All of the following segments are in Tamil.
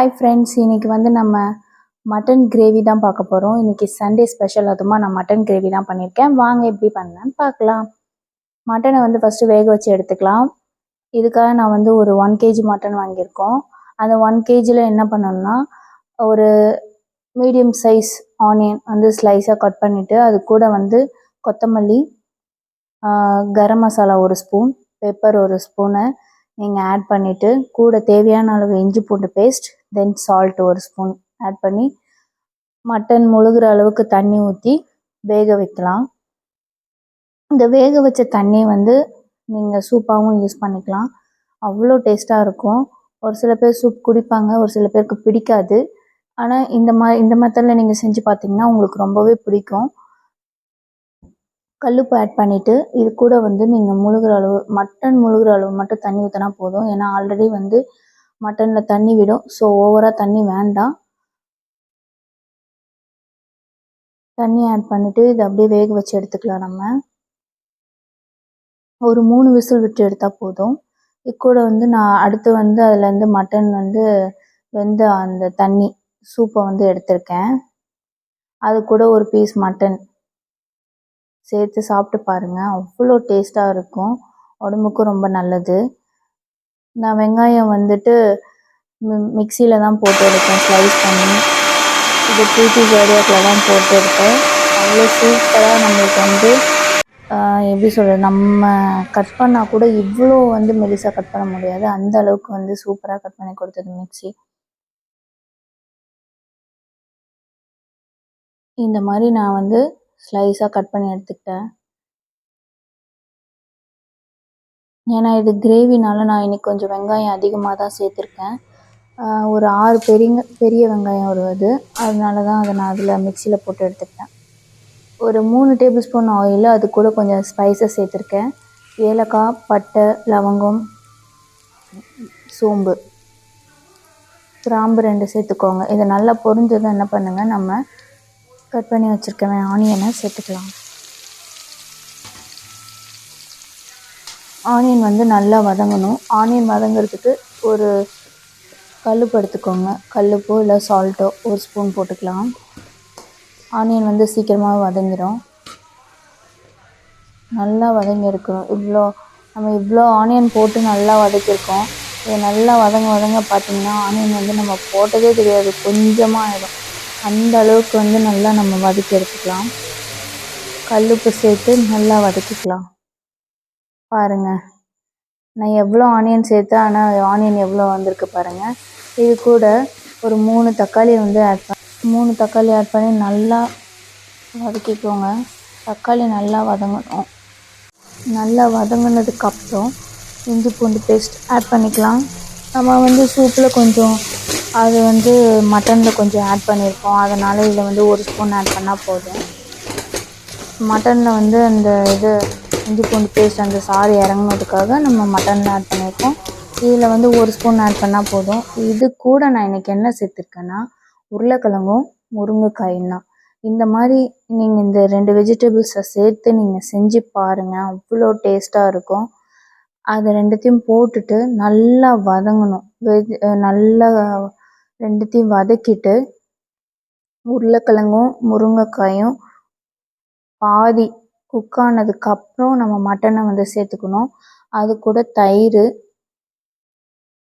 ஹாய் ஃப்ரெண்ட்ஸ், இன்றைக்கி வந்து நம்ம மட்டன் கிரேவி தான் பார்க்க போகிறோம். இன்றைக்கி சண்டே ஸ்பெஷல், அதுமா நான் மட்டன் கிரேவி தான் பண்ணியிருக்கேன். வாங்க எப்படி பண்ணலான்னு பார்க்கலாம். மட்டனை வந்து ஃபஸ்ட்டு வேக வச்சு எடுத்துக்கலாம். இதுக்காக நான் வந்து ஒரு 1 kg மட்டன் வாங்கியிருக்கோம். அந்த 1 kgயில் என்ன பண்ணணும்னா, ஒரு மீடியம் சைஸ் ஆனியன் வந்து ஸ்லைஸாக கட் பண்ணிவிட்டு, அது கூட வந்து கொத்தமல்லி, garam masala 1 spoon, pepper 1 spoon நீங்கள் ஆட் பண்ணிவிட்டு, கூட தேவையான அளவு இஞ்சி பூண்டு பேஸ்ட், தென் சால்ட் 1 ஸ்பூன் ஆட் பண்ணி மட்டன் முழுகிற அளவுக்கு தண்ணி ஊற்றி வேக வைக்கலாம். இந்த வேக வச்ச தண்ணி வந்து நீங்கள் சூப்பாகவும் யூஸ் பண்ணிக்கலாம். அவ்வளோ டேஸ்ட்டாக இருக்கும். ஒரு சில பேர் சூப் குடிப்பாங்க, ஒரு சில பேருக்கு பிடிக்காது. ஆனால் இந்த மெத்தடில் நீங்கள் செஞ்சு பார்த்தீங்கன்னா உங்களுக்கு ரொம்பவே பிடிக்கும். கல்லுப்பு ஆட் பண்ணிவிட்டு, இது கூட வந்து நீங்கள் மட்டன் முழுகிற அளவு மட்டும் தண்ணி ஊற்றினா போதும். ஏன்னா ஆல்ரெடி வந்து மட்டனில் தண்ணி விடும். ஸோ ஓவராக தண்ணி வேண்டாம். தண்ணி ஆட் பண்ணிவிட்டு இதை அப்படியே வேக வச்சு எடுத்துக்கலாம். நம்ம ஒரு 3 விசில் விட்டு எடுத்தால் போதும். இது கூட வந்து நான் அடுத்து வந்து அதுலேருந்து மட்டன் வந்து வெந்த அந்த தண்ணி சூப்பை வந்து எடுத்திருக்கேன். அது கூட ஒரு பீஸ் மட்டன் சேர்த்து சாப்பிட்டு பாருங்கள். அவ்வளோ டேஸ்ட்டாக இருக்கும், உடம்புக்கும் ரொம்ப நல்லது. நான் வெங்காயம் வந்துட்டு மிக்சியில் தான் போட்டு எடுப்பேன், ஸ்லைஸ் பண்ணி. இது ப்ரீத்தி ஜோடியாக்கில் தான் போட்டு எடுப்பேன். அவ்வளோ சூப்பராக நம்மளுக்கு வந்து எப்படி சொல்கிறது, நம்ம கட் பண்ணால் கூட இவ்வளோ வந்து மெலிசாக கட் பண்ண முடியாது. அந்த அளவுக்கு வந்து சூப்பராக கட் பண்ணி கொடுத்தது மிக்சி. இந்த மாதிரி நான் வந்து ஸ்லைஸாக கட் பண்ணி எடுத்துக்கிட்டேன். ஏன்னா இது கிரேவினால நான் இன்றைக்கி கொஞ்சம் வெங்காயம் அதிகமாக தான் சேர்த்துருக்கேன். ஒரு 6 பெரிய வெங்காயம் வருவது, அதனால தான் அதை நான் அதில் மிக்சியில் போட்டு எடுத்துக்கிட்டேன். ஒரு 3 டேபிள் ஸ்பூன் ஆயில், அது கூட கொஞ்சம் ஸ்பைசஸ் சேர்த்துருக்கேன். ஏலக்காய், பட்டை, லவங்கம், சோம்பு, கிராம்பு 2 சேர்த்துக்கோங்க. இதை நல்லா பொரிஞ்சதும் என்ன பண்ணுங்கள், நம்ம கட் பண்ணி வச்சுருக்கேன் ஆனியனை சேர்த்துக்கலாம். ஆனியன் வந்து நல்லா வதங்கணும். ஆனியன் வதங்கிறதுக்கு ஒரு கல்லுப்பு எடுத்துக்கோங்க. கல்லுப்போ இல்லை சால்ட்டோ 1 ஸ்பூன் போட்டுக்கலாம். ஆனியன் வந்து சீக்கிரமாக வதங்கிடும். நல்லா வதங்கி இருக்கணும். நம்ம இவ்வளோ ஆனியன் போட்டு நல்லா வதக்கியிருக்கோம். இது நல்லா வதங்க பார்த்திங்கன்னா ஆனியன் வந்து நம்ம போட்டதே தெரியாது, கொஞ்சமாக ஆகிடும். அந்த அளவுக்கு வந்து நல்லா நம்ம வதக்கி எடுத்துக்கலாம். கல்லுப்பு சேர்த்து நல்லா வதக்கிக்கலாம். பாருங்கள், நான் எவ்வளோ ஆனியன் சேர்த்தேன், ஆனால் ஆனியன் எவ்வளோ வந்திருக்கு பாருங்கள். இது கூட ஒரு 3 தக்காளி வந்து ஆட் பண்ணி நல்லா வதக்கிக்கோங்க. தக்காளி நல்லா வதங்கணும். நல்லா வதங்கினதுக்கப்புறம் இஞ்சி பூண்டு பேஸ்ட் ஆட் பண்ணிக்கலாம். நம்ம வந்து சூப்பில் கொஞ்சம் அது வந்து மட்டனில் கொஞ்சம் ஆட் பண்ணியிருக்கோம், அதனால் இதில் வந்து 1 ஸ்பூன் ஆட் பண்ணால் போதும். மட்டனில் வந்து அந்த இஞ்சி பூண்டு பேஸ்ட் அந்த சாறு இறங்கினதுக்காக நம்ம மட்டனில் ஆட் பண்ணியிருக்கோம். இதில் வந்து 1 ஸ்பூன் ஆட் பண்ணால் போதும். இது கூட நான் இன்றைக்கி என்ன சேர்த்துருக்கேன்னா, உருளைக்கிழங்கும் முருங்கைக்காயும் தான். இந்த மாதிரி நீங்கள் இந்த 2 வெஜிடபிள்ஸை சேர்த்து நீங்கள் செஞ்சு பாருங்கள், அவ்வளோ டேஸ்ட்டாக இருக்கும். அதை 2த்தையும் போட்டுட்டு நல்லா வதங்கணும். நல்லா 2த்தையும் வதக்கிட்டு உருளைக்கிழங்கும் முருங்கைக்காயும் பாதி குக் ஆனதுக்கப்புறம் நம்ம மட்டனை வந்து சேர்த்துக்கணும். அது கூட தயிர்,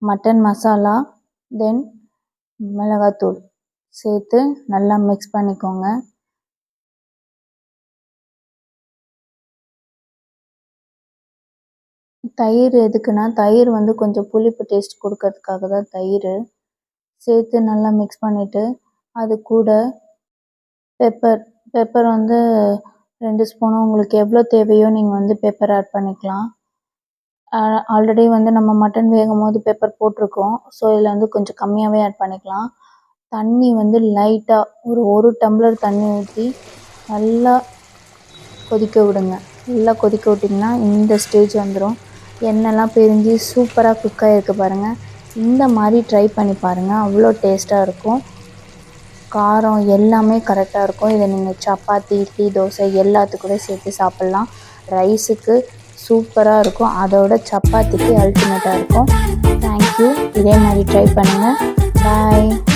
மட்டன் மசாலா, தென் மிளகாத்தூள் சேர்த்து நல்லா மிக்ஸ் பண்ணிக்கோங்க. தயிர் எதுக்குன்னா, தயிர் வந்து கொஞ்சம் புளிப்பு டேஸ்ட் கொடுக்கறதுக்காக தான் தயிர் சேர்த்து நல்லா மிக்ஸ் பண்ணிவிட்டு, அது கூட பெப்பர் வந்து 2 ஸ்பூனும் உங்களுக்கு எவ்வளோ தேவையோ நீங்கள் வந்து பெப்பர் ஆட் பண்ணிக்கலாம். ஆல்ரெடி வந்து நம்ம மட்டன் வேகும் போது பெப்பர் போட்டிருக்கோம். ஸோ இதில் வந்து கொஞ்சம் கம்மியாகவே ஆட் பண்ணிக்கலாம். தண்ணி வந்து லைட்டாக ஒரு டம்ளர் தண்ணி ஊற்றி நல்லா கொதிக்க விடுங்க. நல்லா கொதிக்க விட்டிங்கன்னா இந்த ஸ்டேஜ் வந்துடும். எண்ணெய்லாம் பிரிஞ்சு சூப்பராக குக் ஆகிருக்கு பாருங்கள். இந்த மாதிரி ட்ரை பண்ணி பாருங்கள், அவ்வளோ டேஸ்ட்டாக இருக்கும். காரம் எல்லாமே கரெக்டாக இருக்கும். இதை நீங்கள் சப்பாத்தி, இட்லி, தோசை எல்லாத்துக்கூட சேர்த்து சாப்பிட்லாம். ரைஸுக்கு சூப்பராக இருக்கும். அதோட சப்பாத்திக்கு அல்டிமேட்டாக இருக்கும். தேங்க்யூ. இதே மாதிரி ட்ரை பண்ணுங்கள். பாய்.